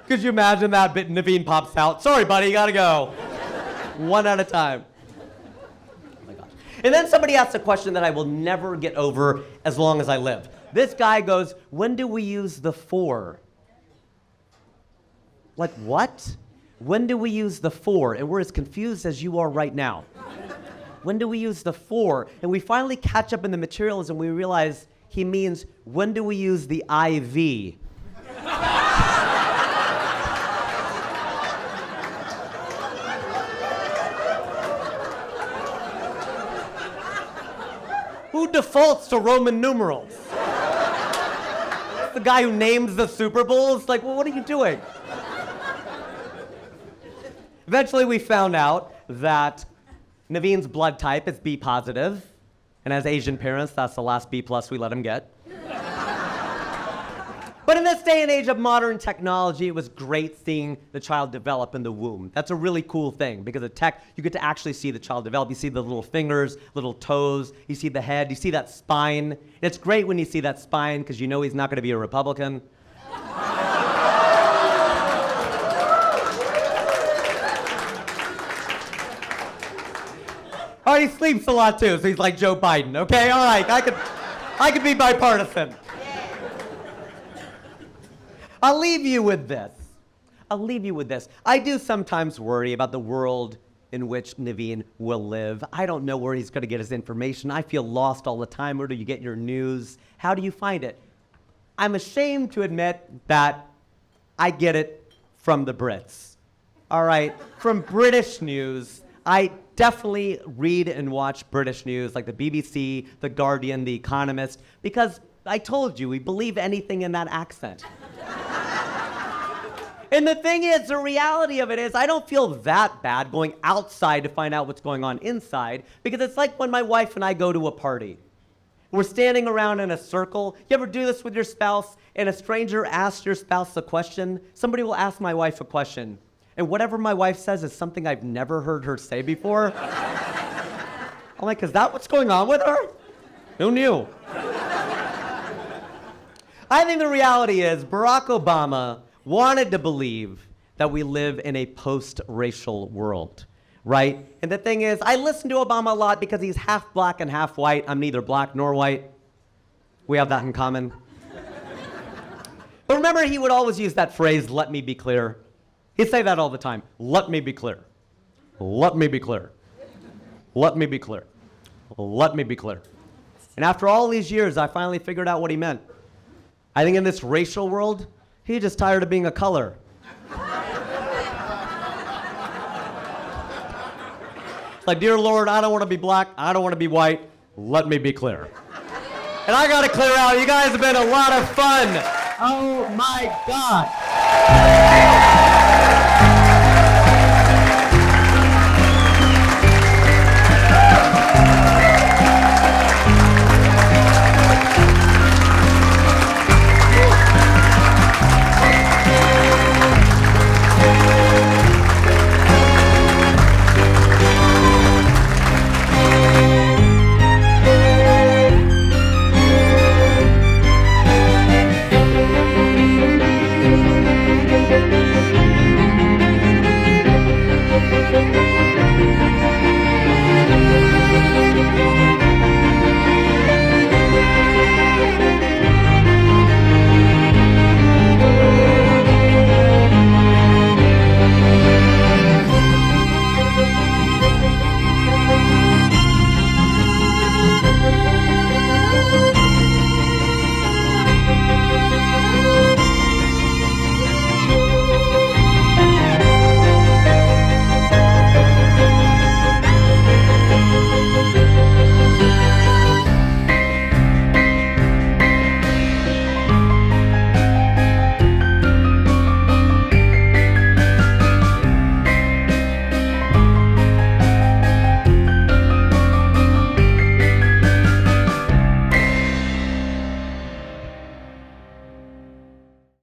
Could you imagine that bit? Naveen pops out. Sorry, buddy, you gotta go. One at a time. Oh my gosh. And then somebody asked a question that I will never get over as long as I live. This guy goes, when do we use the for? Like, what? When do we use the for? And we're as confused as you are right now. When do we use the for? And we finally catch up in the materials and we realize he means, when do we use the IV? Who defaults to Roman numerals? The guy who names the Super Bowls? Like, well, what are you doing? Eventually, we found out that Naveen's blood type is B positive, and as Asian parents, that's the last B plus we let him get. But in this day and age of modern technology, it was great seeing the child develop in the womb. That's a really cool thing, because of tech, you get to actually see the child develop. You see the little fingers, little toes, you see the head, you see that spine. And it's great when you see that spine, because you know he's not going to be a Republican. All right, he sleeps a lot too, so he's like Joe Biden. Okay, all right, I could be bipartisan. I'll leave you with this. I do sometimes worry about the world in which Naveen will live. I don't know where he's going to get his information. I feel lost all the time. Where do you get your news? How do you find it? I'm ashamed to admit that I get it from the Brits. All right, from British news. I definitely read and watch British news, like the BBC, The Guardian, The Economist, because I told you, we believe anything in that accent. And the thing is, the reality of it is, I don't feel that bad going outside to find out what's going on inside, because it's like when my wife and I go to a party. We're standing around in a circle. You ever do this with your spouse, and a stranger asks your spouse a question? Somebody will ask my wife a question, and whatever my wife says is something I've never heard her say before. I'm like, is that what's going on with her? Who knew? I think the reality is Barack Obama wanted to believe that we live in a post-racial world, right? And the thing is, I listen to Obama a lot because he's half black and half white. I'm neither black nor white. We have that in common. But remember, he would always use that phrase, let me be clear. He'd say that all the time. Let me be clear. Let me be clear. Let me be clear. Let me be clear. And after all these years, I finally figured out what he meant. I think in this racial world, he's just tired of being a color. It's like, dear Lord, I don't want to be black. I don't want to be white. Let me be clear. And I got to clear out. You guys have been a lot of fun. Oh, my God.